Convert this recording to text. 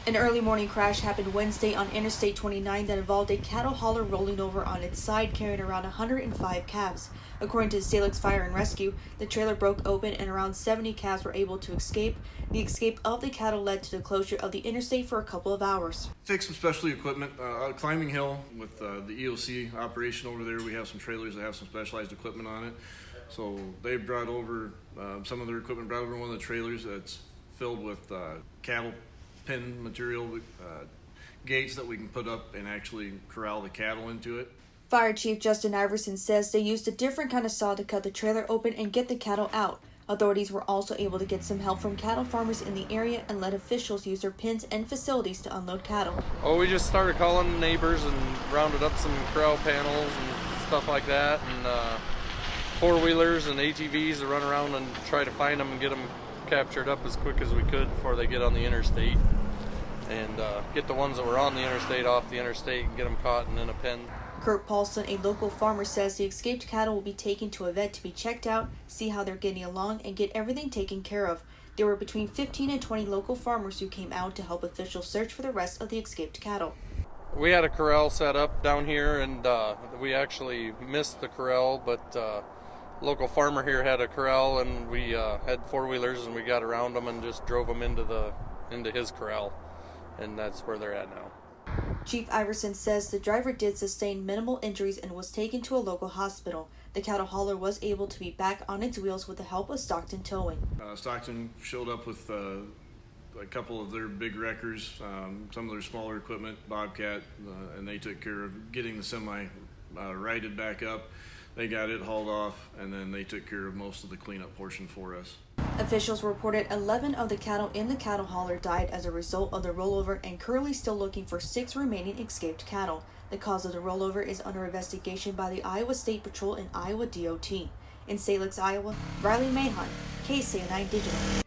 An early morning crash happened Wednesday on Interstate 29 that involved a cattle hauler rolling over on its side carrying around 105 calves. According to Salix Fire and Rescue, the trailer broke open and around 70 calves were able to escape. The escape of the cattle led to the closure of the interstate for a couple of hours. Take some specialty equipment, climbing hill with the EOC operation over there. We have some trailers that have some specialized equipment on it. So they brought over some of their equipment, brought over one of the trailers that's filled with cattle pen material, gates that we can put up and actually corral the cattle into it. Fire Chief Justin Iverson says they used a different kind of saw to cut the trailer open and get the cattle out. Authorities were also able to get some help from cattle farmers in the area and let officials use their pens and facilities to unload cattle. Oh, we just started calling neighbors and rounded up some corral panels and stuff like that, and four-wheelers and ATVs to run around and try to find them and get them captured up as quick as we could before they get on the interstate, and get the ones that were on the interstate off the interstate and get them caught and in a pen. Kurt Paulsen, a local farmer, says the escaped cattle will be taken to a vet to be checked out, see how they're getting along, and get everything taken care of. There were between 15 and 20 local farmers who came out to help officials search for the rest of the escaped cattle. We had a corral set up down here, and we actually missed the corral, but local farmer here had a corral, and we had four-wheelers, and we got around them and just drove them into his corral, and that's where they're at now. Chief Iverson says the driver did sustain minimal injuries and was taken to a local hospital. The cattle hauler was able to be back on its wheels with the help of Stockton Towing. Stockton showed up with a couple of their big wreckers, some of their smaller equipment, Bobcat, and they took care of getting the semi righted back up. They got it hauled off, and then they took care of most of the cleanup portion for us. Officials reported 11 of the cattle in the cattle hauler died as a result of the rollover and currently still looking for 6 remaining escaped cattle. The cause of the rollover is under investigation by the Iowa State Patrol and Iowa DOT. In Salix, Iowa, Riley Mahon, KCAU-TV Digital.